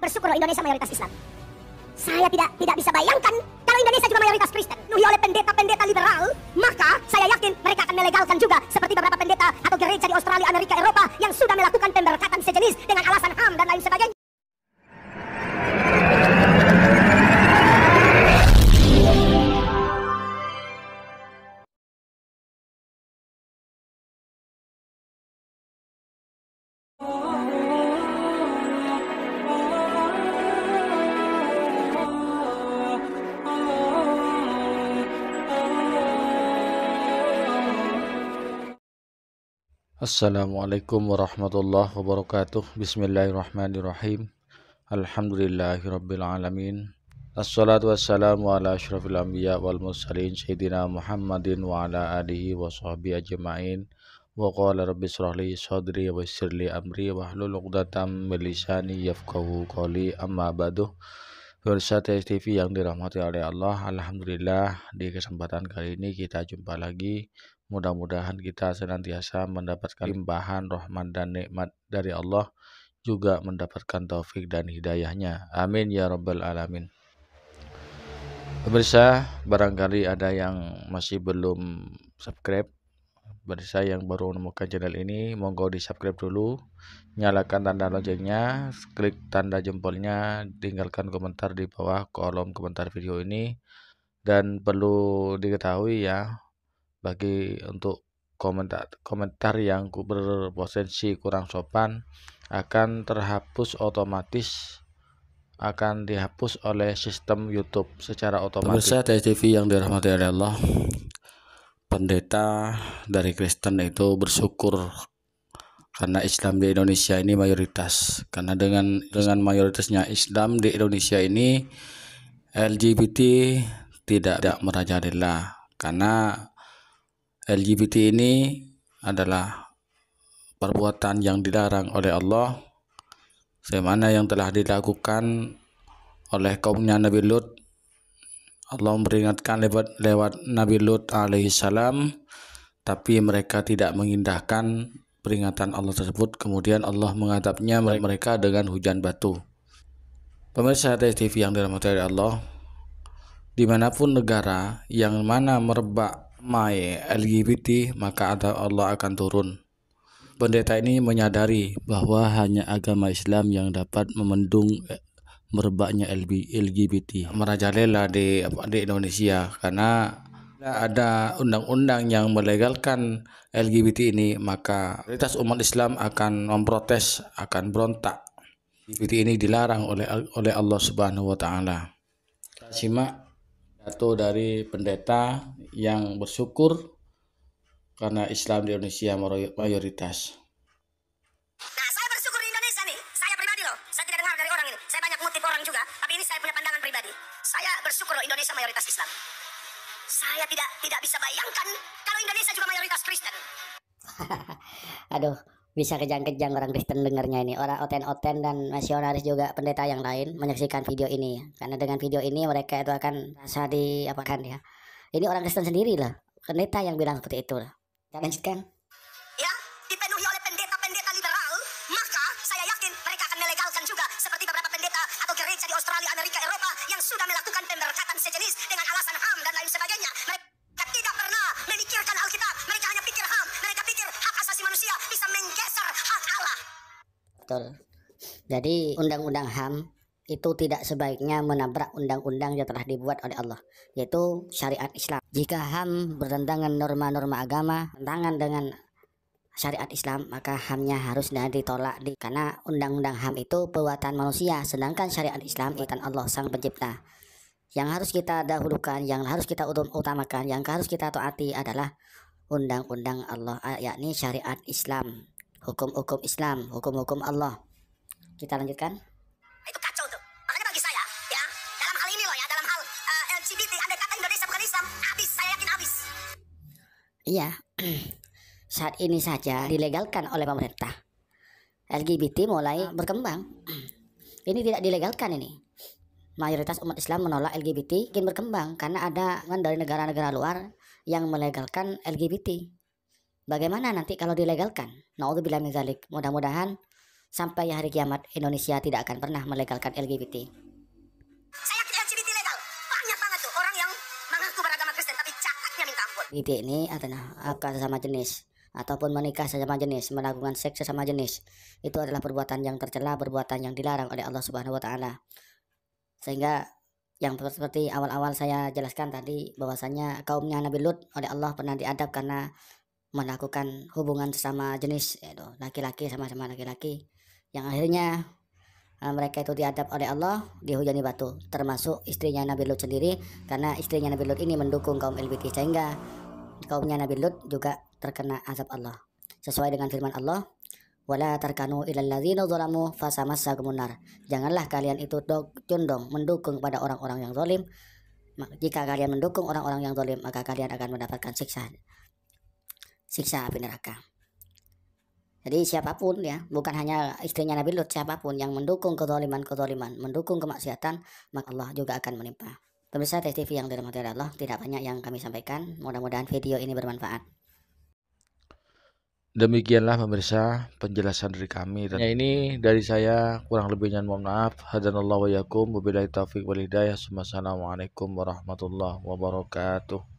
bersyukur Indonesia mayoritas Islam. Saya tidak bisa bayangkan kalau Indonesia juga mayoritas Kristen, dipenuhi oleh pendeta-pendeta liberal, maka saya yakin mereka akan melegalkan juga seperti beberapa pendeta atau gereja di Australia, Amerika, Eropa yang sudah melakukan pemberkatan sejenis dengan alasan HAM dan lain sebagainya. Assalamualaikum warahmatullahi wabarakatuh. Bismillahirrahmanirrahim. Alhamdulillahirrabbilalamin. Assalatu wassalamu ala ashrafil anbiya wal mursalin Sayyidina Muhammadin wa ala alihi wa sahbihi ajma'in. Wa qala rabbi shrah li sadri wa yassir li amri wahlul 'uqdatam min lisani yafqahu qawli, amma ba'du. Pemirsa TV yang dirahmati oleh Allah, alhamdulillah di kesempatan kali ini kita jumpa lagi. Mudah-mudahan kita senantiasa mendapatkan limpahan rahmat dan nikmat dari Allah, juga mendapatkan taufik dan hidayahnya. Amin ya rabbal alamin. Pemirsa, barangkali ada yang masih belum subscribe. Pemirsa yang baru menemukan channel ini, monggo di subscribe dulu, nyalakan tanda loncengnya, klik tanda jempolnya, tinggalkan komentar di bawah kolom komentar video ini. Dan perlu diketahui ya, bagi untuk komentar yang berpotensi kurang sopan akan terhapus otomatis, akan dihapus oleh sistem YouTube secara otomatis. Pemirsa TV yang dirahmati oleh Allah, pendeta dari Kristen itu bersyukur karena Islam di Indonesia ini mayoritas. Karena dengan mayoritasnya Islam di Indonesia ini, LGBT tidak merajalela, karena LGBT ini adalah perbuatan yang dilarang oleh Allah, sebagaimana yang telah dilakukan oleh kaumnya Nabi Lut. Allah memperingatkan lewat Nabi Lut alaihissalam, tapi mereka tidak mengindahkan peringatan Allah tersebut. Kemudian Allah mengadabnya mereka dengan hujan batu. Pemirsa TV yang dirahmati oleh Allah, dimanapun negara yang mana merebak LGBT, maka Allah akan turun. Pendeta ini menyadari bahwa hanya agama Islam yang dapat memendung merebaknya LGBT, merajalela di Indonesia. Karena ada undang-undang yang melegalkan LGBT ini, maka mayoritas umat Islam akan memprotes, akan berontak. LGBT ini dilarang oleh Allah Subhanahu wa taala. Simak pidato dari pendeta yang bersyukur karena Islam di Indonesia mayoritas. Nah, saya bersyukur di Indonesia nih. Saya pribadi loh. Saya tidak dengar dari orang ini. Saya banyak ngutip orang juga, tapi ini saya punya pandangan pribadi. Saya bersyukur loh Indonesia mayoritas Islam. Saya tidak bisa bayangkan kalau Indonesia juga mayoritas Kristen. Aduh, bisa kejang-kejang orang Kristen dengarnya ini. Orang oten-oten dan misionaris juga pendeta yang lain menyaksikan video ini. Karena dengan video ini mereka itu akan rasa diapakan ya. Ini orang Kristen sendiri lah, pendeta yang bilang seperti itu lah. Kita lanjutkan. Ya, dipenuhi oleh pendeta-pendeta liberal, maka saya yakin mereka akan melegalkan juga seperti beberapa pendeta atau gereja di Australia, Amerika, Eropa yang sudah melakukan pemberkatan sejenis dengan alasan HAM dan lain sebagainya. Mereka tidak pernah memikirkan Alkitab, mereka hanya pikir HAM, mereka pikir hak asasi manusia bisa menggeser hak Allah. Betul. Jadi undang-undang HAM itu tidak sebaiknya menabrak undang-undang yang telah dibuat oleh Allah, yaitu syariat Islam. Jika HAM bertentangan norma-norma agama, bertentangan dengan syariat Islam, maka HAM-nya harusnya ditolak karena undang-undang HAM itu perbuatan manusia, sedangkan syariat Islam itu Allah sang pencipta. Yang harus kita dahulukan, yang harus kita utamakan, yang harus kita taati adalah undang-undang Allah, yakni syariat Islam, hukum-hukum Islam, hukum-hukum Allah. Kita lanjutkan. Itu kacau tuh. Makanya bagi saya, ya, dalam hal ini loh ya, dalam hal LGBT, andai kata Indonesia bukan Islam, habis, saya yakin habis. Iya, saat ini saja dilegalkan oleh pemerintah. LGBT mulai berkembang. Ini tidak dilegalkan ini. Mayoritas umat Islam menolak LGBT, ingin berkembang karena ada dari negara-negara luar yang melegalkan LGBT. Bagaimana nanti kalau dilegalkan? Naudzubillah min dzalik. Mudah-mudahan sampai hari kiamat Indonesia tidak akan pernah melegalkan LGBT. Saya yakin LGBT legal. Banyak banget tuh orang yang mengaku beragama Kristen tapi cakapnya minta ampun. LGBT ini adalah akad sesama jenis ataupun menikah sesama jenis, melakukan seks sesama jenis. Itu adalah perbuatan yang tercela, perbuatan yang dilarang oleh Allah Subhanahu wa taala. Sehingga yang seperti awal-awal saya jelaskan tadi bahwasanya kaumnya Nabi Lut oleh Allah pernah diadab karena melakukan hubungan sesama jenis, yaitu laki-laki sama-sama laki-laki, yang akhirnya mereka itu diadab oleh Allah, dihujani batu, termasuk istrinya Nabi Lut sendiri, karena istrinya Nabi Lut ini mendukung kaum LGBT, sehingga kaumnya Nabi Lut juga terkena azab Allah. Sesuai dengan firman Allah, wala tarkanu ilal ladzina zalamu fasamassakumun nar. Janganlah kalian itu condong mendukung pada orang-orang yang zalim. Jika kalian mendukung orang-orang yang zalim, maka kalian akan mendapatkan siksa api neraka. Jadi siapapun ya, bukan hanya istrinya Nabi Lut, siapapun yang mendukung kezaliman, mendukung kemaksiatan, maka Allah juga akan menimpa. Pemirsa TV yang dirahmati Allah, tidak banyak yang kami sampaikan. Mudah-mudahan video ini bermanfaat. Demikianlah pemirsa penjelasan dari kami. Dan ini dari saya, kurang lebihnya mohon maaf. Hadanallahu wa yakum, wabillahi taufiq wal hidayah. Wassalamualaikum warahmatullahi wabarakatuh.